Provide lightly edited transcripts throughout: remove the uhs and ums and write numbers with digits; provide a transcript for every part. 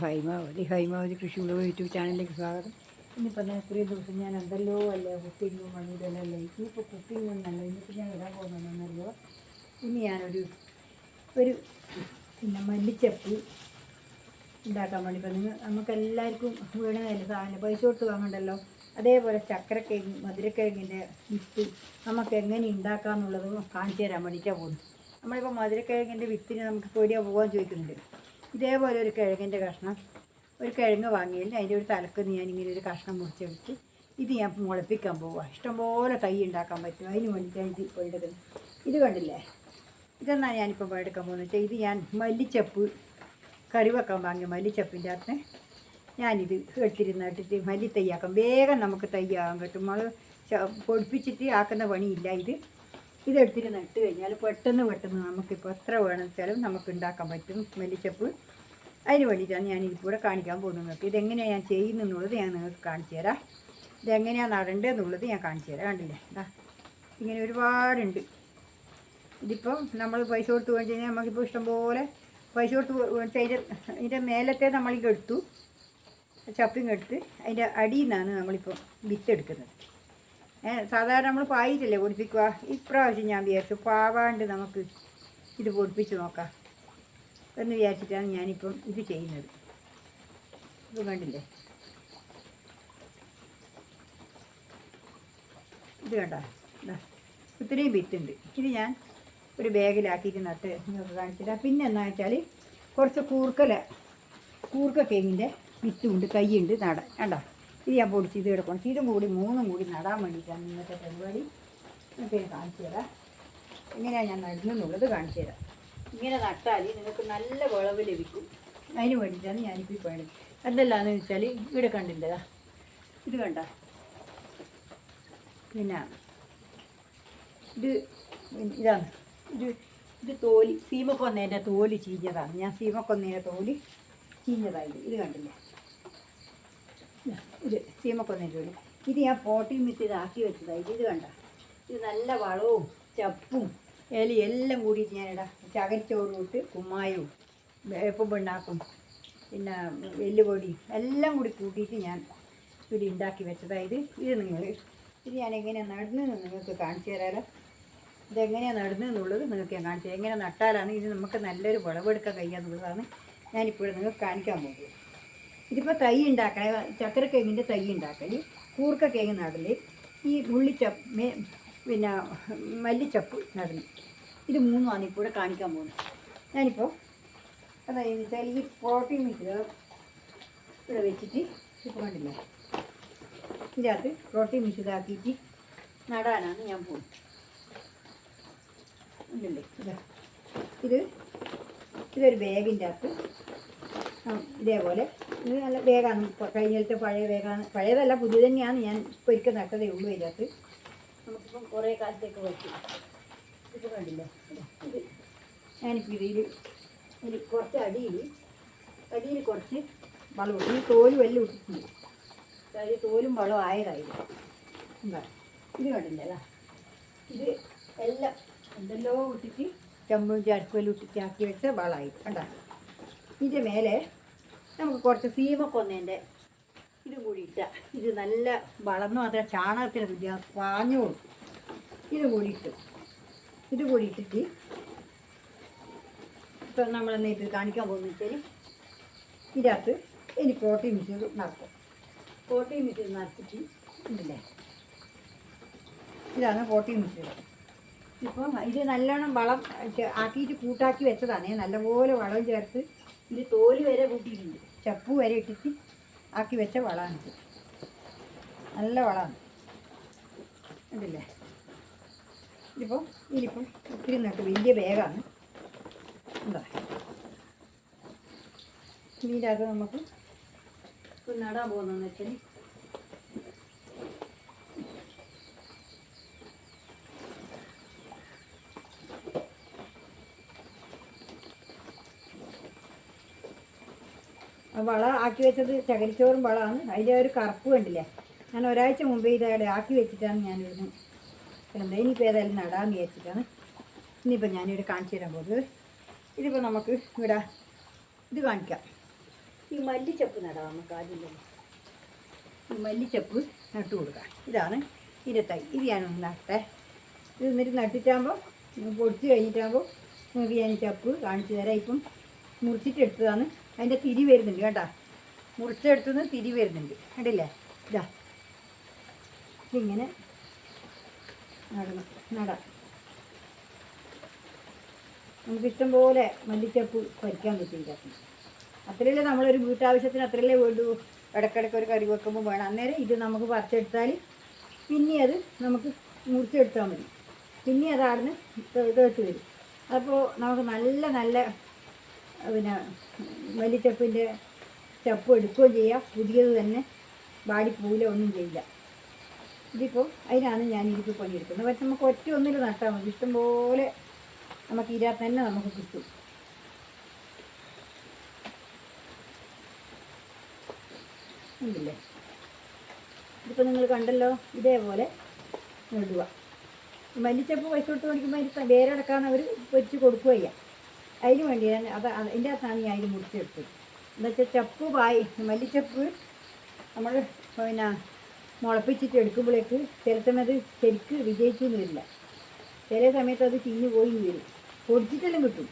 ഹൈമാവതി കൃഷി vlog YouTube ചാനലിലേക്ക് സ്വാഗതം. ഇന്നിപ്പോൾ ഞാൻ ഇത്രയും ദിവസം ഞാൻ എന്തല്ലോ അല്ലേ കുക്കിങ്ങും മണിയിടലല്ലേ ഇപ്പോൾ കുക്കിംഗ് ഒന്നല്ല. ഇന്നിപ്പോൾ ഞാൻ ഇടാൻ പോകുന്നതെന്നറിയോ, ഇനി ഞാനൊരു പിന്നെ മല്ലിച്ചപ്പ് ഉണ്ടാക്കാൻ വേണ്ടി. ഇപ്പം നമുക്കെല്ലാവർക്കും വീണതല്ലേ സാധനം, പൈസ കൊടുത്ത് വാങ്ങണ്ടല്ലോ. അതേപോലെ ചക്കരക്കിഴങ്ങ് മധുരക്കിഴങ്ങിൻ്റെ വിത്ത് നമുക്ക് എങ്ങനെ ഉണ്ടാക്കാമെന്നുള്ളത് കാണിച്ചു തരാൻ വേണ്ടിയിട്ടാണ് പോകുന്നത്. നമ്മളിപ്പോൾ മധുരക്കിഴങ്ങിൻ്റെ വിത്തിന് നമുക്ക് പേടിയാ പോകാൻ ചോദിക്കുന്നുണ്ട്. ഇതേപോലെ ഒരു കിഴങ്ങിൻ്റെ കഷ്ണം, ഒരു കിഴങ്ങ് വാങ്ങിയതിൽ അതിൻ്റെ ഒരു തലക്ക് ഞാനിങ്ങനെ ഒരു കഷ്ണം മുറിച്ചെടുത്ത് ഇത് ഞാൻ മുളപ്പിക്കാൻ പോവുക. ഇഷ്ടംപോലെ തൈ ഉണ്ടാക്കാൻ പറ്റും. അതിന് വേണ്ടിയിട്ടാണ് ഇത് ഇപ്പോൾ എടുക്കുന്നത്. ഇത് കണ്ടില്ലേ, ഇതെന്നാണ് ഞാനിപ്പോൾ എടുക്കാൻ പോകുന്നത് വെച്ചാൽ, ഇത് ഞാൻ മല്ലിച്ചപ്പ് കറി വെക്കാൻ വാങ്ങിയ മല്ലിച്ചപ്പിൻ്റെ അകത്ത് ഞാനിത് എടുത്തിട്ട് മല്ലി തൈയാക്കാം. വേഗം നമുക്ക് തൈയാകാൻ പറ്റും. നമ്മൾ പൊടിപ്പിച്ചിട്ട് ആക്കുന്ന പണിയില്ല. ഇതെടുത്തിട്ട് നട്ട് കഴിഞ്ഞാൽ പെട്ടെന്ന് നമുക്കിപ്പോൾ എത്ര വേണമെന്ന് വെച്ചാലും നമുക്ക് ഉണ്ടാക്കാൻ പറ്റും മല്ലിച്ചപ്പ്. അതിന് വേണ്ടിയിട്ടാണ് ഞാനിതിലൂടെ കാണിക്കാൻ പോകുന്നത്. നിങ്ങൾക്ക് ഇതെങ്ങനെയാണ് ഞാൻ ചെയ്യുന്നതെന്നുള്ളത് ഞാൻ നിങ്ങൾക്ക് കാണിച്ചു തരാം. ഇതെങ്ങനെയാണ് നടേണ്ടതെന്നുള്ളത് ഞാൻ കാണിച്ചു തരാം. കണ്ടില്ലേ, ഇങ്ങനെ ഒരുപാടുണ്ട്. ഇതിപ്പോൾ നമ്മൾ പൈസ കൊടുത്ത് വേണ്ടി കഴിഞ്ഞാൽ നമുക്കിപ്പോൾ ഇഷ്ടംപോലെ പൈസ കൊടുത്ത് ഇതിൻ്റെ മേലത്തെ നമ്മളിങ്ങെടുത്തു, ചപ്പിങ്ങെടുത്ത് അതിൻ്റെ അടിയിൽ നിന്നാണ് നമ്മളിപ്പോൾ വിത്തെടുക്കുന്നത്. സാധാരണ നമ്മൾ പായിട്ടല്ലേ പൊടിപ്പിക്കുക. ഇപ്രാവശ്യം ഞാൻ വിചാരിച്ചു പാവാണ്ട് നമുക്ക് ഇത് പൊടിപ്പിച്ച് നോക്കാം എന്ന് വിചാരിച്ചിട്ടാണ് ഞാനിപ്പം ഇത് ചെയ്യുന്നത്. ഇത് കണ്ടില്ലേ, ഇത് കണ്ടോ, ഇത്രയും വിത്തുണ്ട്. ഇത് ഞാൻ ഒരു ബാഗിലാക്കിയിട്ട് നട്ട് നിങ്ങൾക്ക് കാണിച്ചില്ല. പിന്നെ എന്താ വെച്ചാൽ കുറച്ച് കൂർക്കക്കിഴങ്ങിൻ്റെ വിത്തുണ്ട്, കൈയുണ്ട് നടാൻ. കണ്ടോ, ഇത് ഞാൻ പൊടിച്ച് ഇത് കിടക്കണം. ഇതും കൂടി മൂന്നും കൂടി നടാൻ വേണ്ടിയിട്ടാണ് ഇന്നത്തെ പരിപാടി. നിങ്ങൾക്ക് കാണിച്ചു തരാം എങ്ങനെയാണ് ഞാൻ നടുന്നുള്ളത് കാണിച്ചു തരാം. ഇങ്ങനെ നട്ടാൽ നിങ്ങൾക്ക് നല്ല വിളവ് ലഭിക്കും. അതിന് വേണ്ടിയിട്ടാണ് ഞാനിപ്പോൾ ഈ പണി. എന്തെല്ലാന്ന് വെച്ചാൽ ഇവിടെ കണ്ടില്ലതാ, ഇത് കണ്ട, പിന്നെ ഇതാണ് ഇത് തോല്, സീമക്കൊന്നേൻ്റെ തോല് ചീഞ്ഞതാണ്. ഞാൻ സീമക്കൊന്നേൻ്റെ തോല് ചീഞ്ഞതായത് ഇത് കണ്ടില്ലേ, ഇത് സീമക്കൊന്നേൻ്റെ തോല്. ഇത് ഞാൻ പോട്ടിയും മിത്ത് ഇതാക്കി വെച്ചതായത്. ഇത് കണ്ട, ഇത് നല്ല വളവും ചപ്പും എല്ലാം കൂടിയിട്ട് ഞാനിടാം. ചകരിച്ചോറും ഇട്ട് കുമ്മായവും വേപ്പും പിണ്ണാക്കും പിന്നെ എല്ലുപൊടി എല്ലാം കൂടി കൂട്ടിയിട്ട് ഞാൻ ഇവിടെ ഉണ്ടാക്കി വെച്ചതായത്. ഇത് ഞാൻ എങ്ങനെയാണ് നടുന്നതെന്ന് നിങ്ങൾക്ക് കാണിച്ചു തരാമല്ലോ. ഇതെങ്ങനെയാണ് നടുന്നതെന്നുള്ളത് നിങ്ങൾക്ക് ഞാൻ കാണിച്ചു തരാം. എങ്ങനെ നട്ടാലാണ് ഇത് നമുക്ക് നല്ലൊരു വിളവെടുക്കാൻ കഴിയാന്നുള്ളതാണ് ഞാനിപ്പോൾ നിങ്ങൾക്ക് കാണിക്കാൻ പോകുന്നത്. ഇതിപ്പോൾ തൈ ഉണ്ടാക്കണ ചക്കരക്കിഴങ്ങിൻ്റെ തൈ ഉണ്ടാക്കൽ, കൂർക്കക്കിഴങ്ങ് നടൽ, ഈ പിന്നെ മല്ലിച്ചപ്പ് നടൽ, ഇത് മൂന്നുമാണ് ഇപ്പോൾ ഇവിടെ കാണിക്കാൻ പോകുന്നത്. ഞാനിപ്പോൾ അതായത് വെച്ചാൽ ഈ പ്രോട്ടീൻ മിക്സ് ഇവിടെ വെച്ചിട്ട് ഇപ്പോൾ കണ്ടില്ല, ഇതിൻ്റെ അകത്ത് പ്രോട്ടീൻ മിക്സ് ഇതാക്കിയിട്ട് നടാനാണ് ഞാൻ പോകുന്നത്. ഉണ്ടല്ലേ, ഇതൊരു ബാഗിൻ്റെ അകത്ത് ഇതേപോലെ. ഇത് നല്ല ബാഗാണ്, കഴിഞ്ഞിട്ട് പഴയ ബാഗാണ്. പഴയതല്ല, പുതിയ തന്നെയാണ്. ഞാൻ ഇപ്പോൾ ഒരിക്കൽ നട്ടതേ ഉള്ളൂ. ഇതിനകത്ത് നമുക്കിപ്പം കുറേ കാലത്തേക്ക് വയ്ക്കും. ഇപ്പോൾ കണ്ടില്ലേ, ഇത് ഞാനിപ്പോൾ ഇതിൽ കുറച്ച് അടിയിൽ കുറച്ച് വളം, ഈ തോലും എല്ലാം ഇട്ടിട്ടുണ്ട്. അതായത് തോലും വളം ആയതായിരുന്നു. എന്താ ഇത് കണ്ടില്ലേ, ഇത് എല്ലാം എന്തെല്ലോ ഇട്ടിട്ട് ചമ്പും ചരക്കുമെല്ലാം ഇട്ടിട്ട് ആക്കി വെച്ച വളമായി. കണ്ടോ, ഇതിൻ്റെ മേലെ നമുക്ക് കുറച്ച് സീമക്കൊന്നേൻ്റെ ഇതും കൂടി ഇട്ടാൽ ഇത് നല്ല വളർന്നു മാത്രം ചാണകത്തിന് തുല്യ പാഞ്ഞോളും. ഇത് കൂടി ഇട്ടിട്ട് ഇപ്പം നമ്മളെന്താ ഇത് കാണിക്കാൻ പോകുന്നത് വെച്ചാൽ, ഇതിനകത്ത് ഇനി പ്രോട്ടീൻ മിക്സ് നടക്കും. പ്രോട്ടീൻ മിക്സ് നടത്തിട്ട് ഉണ്ടല്ലേ, ഇതാണ് പ്രോട്ടീൻ മിക്സ്. ഇപ്പം ഇത് നല്ലോണം വളം ആക്കിയിട്ട് കൂട്ടാക്കി വെച്ചതാണ്. നല്ലപോലെ വളം ചേർത്ത് ഇത് തോല് വരെ കൂട്ടിയിട്ടുണ്ട്, ചപ്പു വരെ ഇട്ടിട്ട് ആക്കി വെച്ച വളമാണ്. നല്ല വളമാണ്, ഉണ്ടല്ലേ. ഇതിപ്പം ഒത്തിരി നട്ട് വലിയ ബാഗാണ്. എന്താ ഇതിൻ്റെ അത് നമുക്ക് നടാൻ പോകുന്നതെന്ന് വെച്ചാൽ, വളം ആക്കി വെച്ചത് ചകരിച്ചോറും വളമാണ്. അതിൻ്റെ ഒരു കറുപ്പ് കണ്ടില്ലേ. ഞാൻ ഒരാഴ്ച മുമ്പേ ഇതവിടെ ആക്കി വെച്ചിട്ടാണ് ഞാനിവിടുന്ന് എന്താ ഇനിയിപ്പോൾ ഏതായാലും നടാമെന്ന് വിചാരിച്ചിട്ടാണ് ഇനിയിപ്പോൾ ഞാനിവിടെ കാണിച്ചു തരാൻ പോകുന്നത്. ഇതിപ്പോൾ നമുക്ക് ഇവിടെ ഇത് കാണിക്കാം. ഈ മല്ലിച്ചപ്പ് നടാം നമുക്ക് ആദ്യം തന്നെ. ഈ മല്ലിച്ചപ്പ് നട്ടു കൊടുക്കാം. ഇതാണ് ഇതിൻ്റെ തൈ. ഇത് ഞാനൊന്ന് നട്ടേ. ഇത് എന്നിട്ട് നട്ടിട്ടാകുമ്പോൾ പൊടിച്ച് കഴിഞ്ഞിട്ടാകുമ്പോൾ നിങ്ങൾക്ക് ഞാൻ ചപ്പ് കാണിച്ചു തരാം. ഇപ്പം മുറിച്ചിട്ടെടുത്തതാണ്. അതിൻ്റെ തിരി വരുന്നുണ്ട് കേട്ടോ. മുറിച്ചെടുത്തുനിന്ന് തിരി വരുന്നുണ്ട് കണ്ടില്ലേ. ഇതാ ഇങ്ങനെ നടാം. നമുക്കിഷ്ടം പോലെ മല്ലിച്ചപ്പ് പരിക്കാൻ പറ്റില്ല. അത്രയല്ലേ നമ്മളൊരു വീട്ടാവശ്യത്തിന് അത്രയല്ലേ വേണ്ടൂ. ഇടയ്ക്കിടയ്ക്ക് ഒരു കറി വെക്കുമ്പോൾ വേണം. അന്നേരം ഇത് നമുക്ക് പറിച്ചെടുത്താൽ പിന്നെ അത് നമുക്ക് മുറിച്ചെടുത്താൽ മതി. പിന്നെ അതാടുന്ന് തേട്ട് വരും. അപ്പോൾ നമുക്ക് നല്ല നല്ല പിന്നെ മല്ലിച്ചപ്പിൻ്റെ ചപ്പ് എടുക്കുകയും ചെയ്യാം. പുതിയത് തന്നെ വാടിപ്പൂല ഒന്നും ചെയ്യില്ല. ഇതിപ്പോൾ അതിനാണ് ഞാനിതിപ്പോൾ പണിയെടുക്കുന്നത്. പക്ഷെ നമുക്ക് ഒറ്റ ഒന്നിൽ നട്ടാൽ മതി. ഇഷ്ടംപോലെ നമുക്ക് ഇതിനകത്ത് തന്നെ നമുക്ക് കിട്ടും. ഉണ്ടല്ലേ. ഇതിപ്പോൾ നിങ്ങൾ കണ്ടല്ലോ. ഇതേപോലെ നടുക. മല്ലിച്ചപ്പ് പൈസ കൊടുത്ത് മേടിക്കുമ്പോൾ അതിന് വേരടക്കാന്ന് അവർ പൊരിച്ച് കൊടുക്കുകയ്യ. അതിന് വേണ്ടിയാണ് അതിൻ്റെ അകത്താണ് ഞാൻ ഇത് മുറിച്ചെടുത്തത്. എന്താ വെച്ചാൽ ചപ്പ് മല്ലിച്ചപ്പ് നമ്മൾ പിന്നെ മുളപ്പിച്ചിട്ട് എടുക്കുമ്പോഴേക്ക് ചില സമയത്ത് ശരിക്ക് വിജയിച്ചെന്ന് വരില്ല. ചില സമയത്ത് അത് ചീഞ്ഞ് പോയി വരും. പൊടിച്ചിട്ടെല്ലാം കിട്ടും.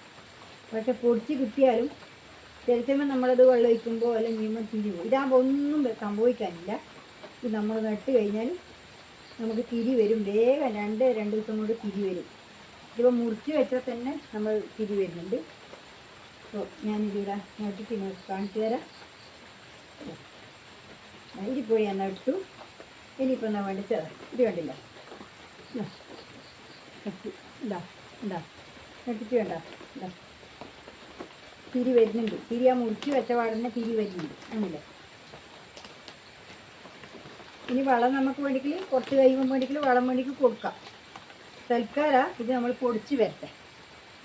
പക്ഷെ പൊടിച്ച് കിട്ടിയാലും ചില സമയം നമ്മളത് വെള്ളം ഒഴിക്കുമ്പോൾ അല്ലെങ്കിൽ നീമ്പം തിരി പോകും. ഇതാകുമ്പോൾ ഒന്നും സംഭവിക്കാനില്ല. ഇത് നമ്മൾ നട്ട് കഴിഞ്ഞാൽ നമുക്ക് തിരി വരും. വേഗം രണ്ട് ദിവസം കൊണ്ട് തിരി വരും. ഇതിപ്പോൾ മുറിച്ച് വെച്ചാൽ തന്നെ നമ്മൾ തിരി വരുന്നുണ്ട്. അപ്പോൾ ഞാനിതിവിടെ നട്ടിട്ട് നിങ്ങൾക്ക് കാണിച്ചു തരാം. ഇതിപ്പോൾ ഞാൻ നട്ടു. ഇനിയിപ്പോൾ എന്നാ വേണ്ടിച്ചത് ഇത് കണ്ടില്ല. ഇതാ എന്താ നട്ടിട്ട് വേണ്ട. ഇതാ തിരി വരുന്നുണ്ട്. തിരി ആ മുറിച്ച് വെച്ച പാടന്നെ തിരി വരുന്നുണ്ട്. ആണല്ലേ. ഇനി വളം നമുക്ക് വേണ്ടിക്കൽ കുറച്ച് കഴിയുമ്പോൾ വേണ്ടിക്കൽ വളം വേണ്ടിക്ക് കൊടുക്കാം. തൽക്കാലം ഇത് നമ്മൾ പൊടിച്ച് വരട്ടെ.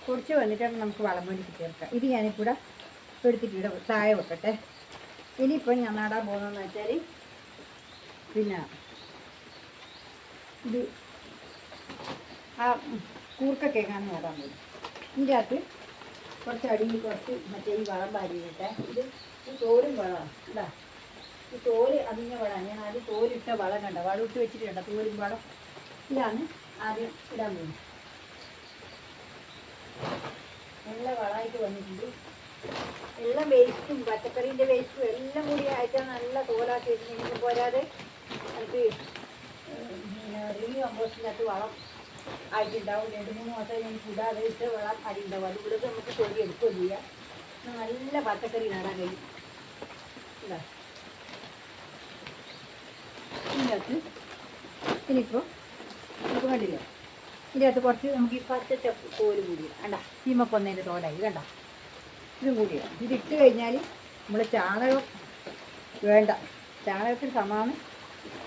പൊടിച്ച് വന്നിട്ടാണ് നമുക്ക് വളം വേണ്ടിക്ക് ചേർക്കാം. ഇത് ഞാനിപ്പോൾ എടുത്തിട്ട് ഇവിടെ താഴെ വെക്കട്ടെ. ഇനിയിപ്പോൾ ഞാൻ നടാൻ പോകുന്നതെന്ന് വെച്ചാൽ പിന്നെ ഇത് ആ കൂർക്കക്കേക്കാണ് നടാൻ പോകുന്നത്. ഇതിൻ്റെ അകത്ത് കുറച്ച് അടിയിൽ കുറച്ച് മറ്റേ ഈ വളം പാരിയിട്ടെ. ഇത് ഈ തോലും വളമാണ്. ഇതാ ഈ തോല് അതിൻ്റെ വളമാണ്. ഞാൻ ആദ്യം തോലിട്ട വളം കണ്ട വളം ഇട്ട് വെച്ചിട്ട് കണ്ട തോലും വളം. ഇതാണ് ആദ്യം ഇടാൻ പോകുന്നത്. നല്ല വളമായിട്ട് വന്നിട്ടുണ്ട്. എല്ലാം വേസ്റ്റും പച്ചക്കറീൻ്റെ വേസ്റ്റും എല്ലാം കൂടി ആയിട്ടാണ് നല്ല തോലാക്കി വെച്ചിട്ടുണ്ടെങ്കിൽ പോരാതെ നമുക്ക് റിലീവ് കമ്പോസ്റ്റിനകത്ത് വളം ആയിട്ടുണ്ടാവും. 2-3 മാസം എനിക്ക് ഇടാതെ ഇട്ട് വളം അരി ഉണ്ടാവും. അതുകൂടെ നമുക്ക് തൊലി എടുക്കുകയും ചെയ്യാം. നല്ല പച്ചക്കറി നടാൻ കഴിയും. ഇതാ ഇതിനകത്ത് ഇനിയിപ്പോൾ നമുക്ക് കണ്ടില്ലേ. ഇതിനകത്ത് കുറച്ച് നമുക്ക് ഈ പച്ച തോല് കൂടി കണ്ട സീമക്കൊന്നതിൻ്റെ തോലായി കണ്ട. ഇതും കൂടിയാണ്. ഇതിട്ട് കഴിഞ്ഞാൽ നമ്മൾ ചാണകം വേണ്ട. ചാണകത്തിന് സമാനം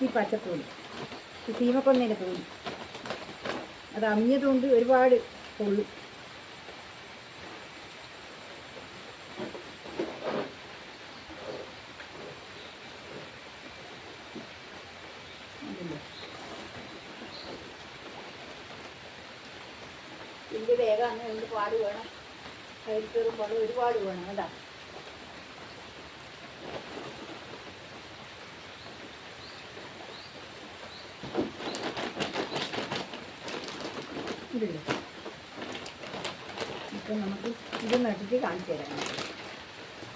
ഈ പച്ചത്തോല്. ഈ സീമക്കൊന്നതിൻ്റെ തോല് അത് അമിഞ്ഞതുകൊണ്ട് ഒരുപാട് കൊള്ളും. ഇതിൻ്റെ വേഗമാണ്. എന്ത് പാട് വേണം. കയറിക്കയറും പടം ഒരുപാട് വേണം കേട്ടോ. ഇതില്ലേ. ഇപ്പം നമുക്ക് ഇത് നട്ടിട്ട് കാണിച്ചു തരാം.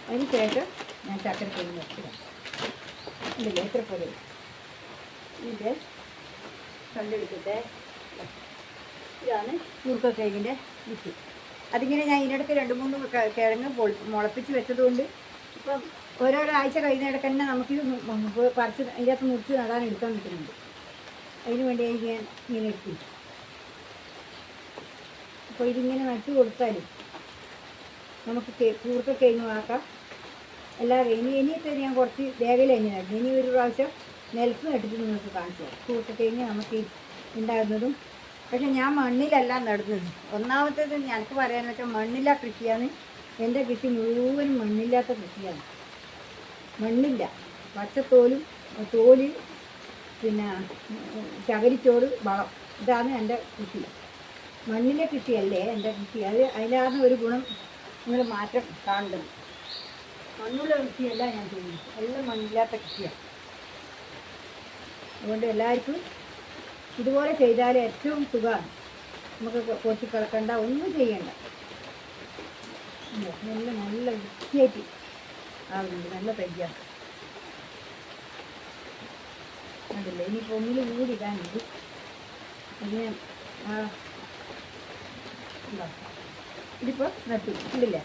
അതിന് ശേഷം ഞാൻ ചക്കരപ്പൊടി നട്ടിടാം. ഇതില്ലേ എത്ര പോലെ ഇതിൻ്റെ കണ്ടെടുക്കട്ടെ. ഇതാണ് കൂർക്കക്കേക്കിൻ്റെ വിത്ത്. അതിങ്ങനെ ഞാൻ ഇതിനിടയ്ക്ക് 2-3 കിഴങ്ങ് മുളപ്പിച്ച് വെച്ചതുകൊണ്ട് ഇപ്പം ഓരോരാഴ്ച കഴിയുന്നിടയ്ക്ക് തന്നെ നമുക്ക് പറിച്ച് അതിനകത്ത് മുറിച്ച് നടാൻ എടുക്കാൻ കിട്ടുന്നുണ്ട്. അതിന് വേണ്ടി ഞാൻ ഇങ്ങനെ എടുത്തു. അപ്പോൾ ഇതിങ്ങനെ നട്ട് കൊടുത്താൽ നമുക്ക് കൂർക്കക്കേങ്ങ് ആക്കാം. എല്ലാവരും ഇനിയൊക്കെ ഞാൻ കുറച്ച് വേഗല തന്നെ നട്ടു. ഇനി ഒരു പ്രാവശ്യം നിലത്ത് നട്ടിട്ട് നിങ്ങൾക്ക് കാണിച്ചു തരാം. കൂർക്കക്കേങ്ങ് നമുക്ക് ഉണ്ടാകുന്നതും. പക്ഷെ ഞാൻ മണ്ണിലല്ല നടുന്നത്. ഒന്നാമത്തേത് ഞങ്ങൾക്ക് പറയാന്ന് വെച്ചാൽ മണ്ണില്ല കൃഷിയാണ്. എൻ്റെ കൃഷി മുഴുവനും മണ്ണില്ലാത്ത കൃഷിയാണ്. മണ്ണില്ല. പച്ചത്തോലും തോല് പിന്നെ ചകരിച്ചോറ് വളം ഇതാണ് എൻ്റെ കൃഷി. മണ്ണിലെ കൃഷിയല്ലേ എൻ്റെ കൃഷി. അതിലാണ് ഒരു ഗുണം നിങ്ങൾ മാറ്റം കാണുന്നത്. മണ്ണുള്ള കൃഷിയല്ല ഞാൻ ചെയ്യുന്നത്, എല്ലാം മണ്ണില്ലാത്ത കൃഷിയാണ്. അതുകൊണ്ട് എല്ലാവർക്കും ഇതുപോലെ ചെയ്താൽ ഏറ്റവും സുഖമാണ്. നമുക്ക് കൊത്തി കളക്കണ്ട, ഒന്നും ചെയ്യണ്ട. നല്ല നല്ല വൃത്തിയായിട്ട് ആകുന്നുണ്ട്, നല്ല തയ്യാണ്. അതല്ലേ ഇനിയിപ്പോൾ ഒന്നിൽ കൂടി ഇടാനുണ്ട്. അതിന് എന്താ ഇതിപ്പോൾ നട്ടു ഉണ്ടല്ലേ,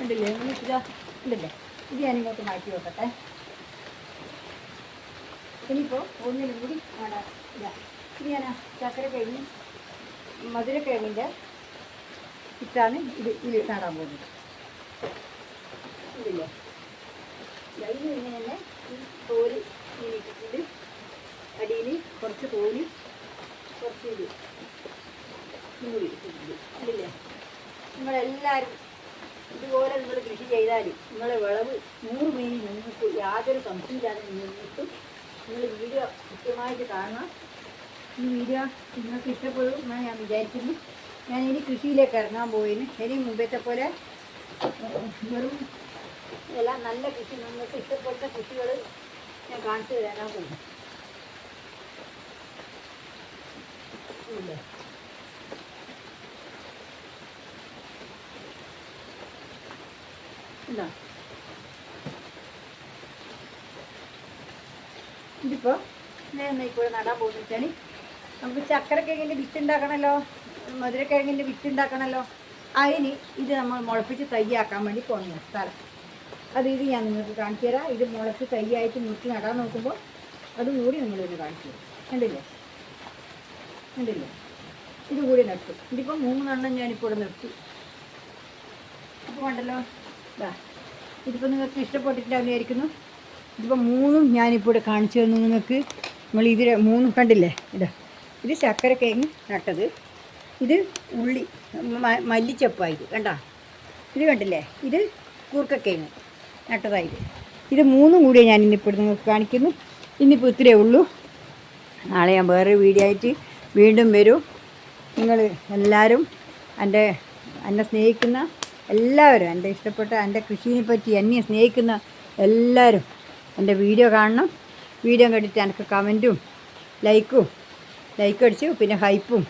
ഉണ്ടല്ലേ ഇതാ ഉണ്ടല്ലേ. ഇത് ഞാനിങ്ങോട്ട് മാറ്റി വെക്കട്ടെ. ഇനിയിപ്പോൾ ഒന്നിനും കൂടി നടാം. ഇതാ ഇത് ഞാൻ ചക്കരക്കിഴങ്ങ് മധുരക്കിഴങ്ങിൻ്റെ ഇട്ടാണ് ഇതിൽ നടാൻ പോകുന്നത്. ഇതില്ലേ ഇത് ഇങ്ങനെ തന്നെ ഈ തോല് ഇങ്ങനെ ഇട്ടിട്ടുണ്ട്. അടിയിൽ കുറച്ച് തോല് കുറച്ച് ഇത് കൂടി ഇട്ടിട്ടുണ്ട്. ഇതില്ലേ നിങ്ങളെല്ലാവരും ഇതുപോലെ നിങ്ങൾ കൃഷി ചെയ്താൽ നിങ്ങളെ വിളവ് 100 മീനി നിങ്ങൾക്ക് യാതൊരു സംശയമില്ലാതെ നിന്നിട്ടും. നിങ്ങൾ വീഡിയോ കൃത്യമായിട്ട് കാണണം. ഈ വീഡിയോ നിങ്ങൾക്ക് ഇഷ്ടപ്പെടും എന്നാണ് ഞാൻ വിചാരിക്കുന്നു. ഞാനിനി കൃഷിയിലേക്ക് ഇറങ്ങാൻ പോയിന്. ഇനി മുമ്പത്തെ പോലെ വെറും എല്ലാം നല്ല കൃഷി, നിങ്ങൾക്ക് ഇഷ്ടപ്പെട്ട കൃഷികൾ ഞാൻ കാണിച്ചു തരാൻ പോകും. ഇല്ലേ ഇതാ ഇതിപ്പോൾ ഞാൻ ഇപ്പോൾ നടാൻ പോകുന്ന വെച്ചാൽ നമുക്ക് ചക്കരക്കിഴങ്ങിൻ്റെ വിത്ത് ഉണ്ടാക്കണമല്ലോ, മധുരക്കിഴങ്ങിൻ്റെ വിത്ത് ഉണ്ടാക്കണമല്ലോ. അതിന് ഇത് നമ്മൾ മുളപ്പിച്ച് തയ്യാക്കാൻ വേണ്ടി പോകുന്ന സ്ഥലം. ഇത് ഞാൻ നിങ്ങൾക്ക് കാണിച്ചു തരാം. ഇത് മുളച്ച് തയ്യായിട്ട് മുറിച്ച് നടാൻ നോക്കുമ്പോൾ അതും കൂടി നിങ്ങളൊന്ന് കാണിച്ചു തരും. കണ്ടില്ലേ കണ്ടില്ലേ, ഇത് കൂടി നട്ടു. ഇതിപ്പോൾ 3 എണ്ണം ഞാനിപ്പോൾ ഇവിടെ നിർത്തി. അപ്പോൾ കണ്ടല്ലോ, ഇതാ ഇതിപ്പോൾ നിങ്ങൾക്ക് ഇഷ്ടപ്പെട്ടിട്ടായിരിക്കുന്നു. ഇതിപ്പോൾ 3ഉം ഞാനിപ്പോൾ ഇവിടെ കാണിച്ചു തന്നു നിങ്ങൾക്ക്. നിങ്ങൾ ഇതിൽ 3 കണ്ടില്ലേ. ഇത് ചക്കരക്കിഴങ്ങ് നട്ടത്, ഇത് ഉള്ളി മല്ലിച്ചപ്പായിട്ട് കണ്ടാ, ഇത് കണ്ടില്ലേ. ഇത് കൂർക്കക്കിഴങ്ങ് നട്ടതായിട്ട്. ഇത് 3ഉം കൂടി ഞാൻ ഇന്നിപ്പോൾ നിങ്ങൾക്ക് കാണിക്കുന്നു. ഇന്നിപ്പോൾ ഇത്രയേ ഉള്ളൂ. നാളെ ഞാൻ വേറെ വീഡിയോ ആയിട്ട് വീണ്ടും വരും. നിങ്ങൾ എല്ലാവരും എന്നെ സ്നേഹിക്കുന്ന എല്ലാവരും, എൻ്റെ ഇഷ്ടപ്പെട്ട എൻ്റെ കൃഷിയെ പറ്റി എന്നെ സ്നേഹിക്കുന്ന എല്ലാവരും എൻ്റെ വീഡിയോ കാണണം. വീഡിയോ കണ്ടിട്ട് എനിക്ക് കമൻറ്റും ലൈക്ക് അടിച്ചു, പിന്നെ ഹൈപ്പും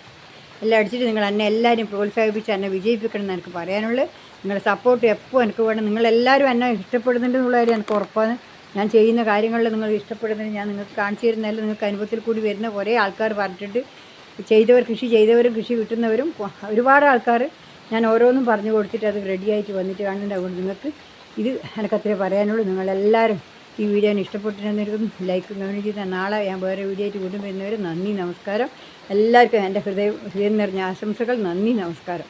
എല്ലാം അടിച്ചിട്ട് നിങ്ങൾ എന്നെ എല്ലാവരും പ്രോത്സാഹിപ്പിച്ച് എന്നെ വിജയിപ്പിക്കണം എന്ന് എനിക്ക് പറയാനുള്ളത്. നിങ്ങളുടെ സപ്പോർട്ട് എപ്പോൾ എനിക്ക് വേണം. നിങ്ങളെല്ലാവരും എന്നെ ഇഷ്ടപ്പെടുന്നുണ്ടെന്നുള്ള കാര്യം എനിക്ക് ഉറപ്പാണ്. ഞാൻ ചെയ്യുന്ന കാര്യങ്ങളിൽ നിങ്ങൾ ഇഷ്ടപ്പെടുന്നതിന് ഞാൻ നിങ്ങൾക്ക് കാണിച്ചു തരുന്നതല്ല. നിങ്ങൾക്ക് അനുഭവത്തിൽ കൂടി വരുന്ന കുറേ ആൾക്കാർ പറഞ്ഞിട്ടുണ്ട്. കൃഷി ചെയ്തവരും കൃഷി കിട്ടുന്നവരും ഒരുപാട് ആൾക്കാർ ഞാൻ ഓരോന്നും പറഞ്ഞു കൊടുത്തിട്ട് അത് റെഡിയായിട്ട് വന്നിട്ട് കാണുന്നുണ്ട്. അതുകൊണ്ട് നിങ്ങൾക്ക് ഇത് എനിക്കത്രേ പറയാനുള്ളൂ. നിങ്ങളെല്ലാവരും ഈ വീഡിയോ ഇഷ്ടപ്പെട്ടിരുന്നിരിക്കും. ലൈക്ക് കമൻറ്റ് ചെയ്താൽ നാളെ ഞാൻ വേറെ വീഡിയോ ആയിട്ട് വീണ്ടും വരുന്നവർ നന്ദി, നമസ്കാരം. എല്ലാവർക്കും എൻ്റെ ഹൃദയം നിറഞ്ഞ ആശംസകൾ. നന്ദി, നമസ്കാരം.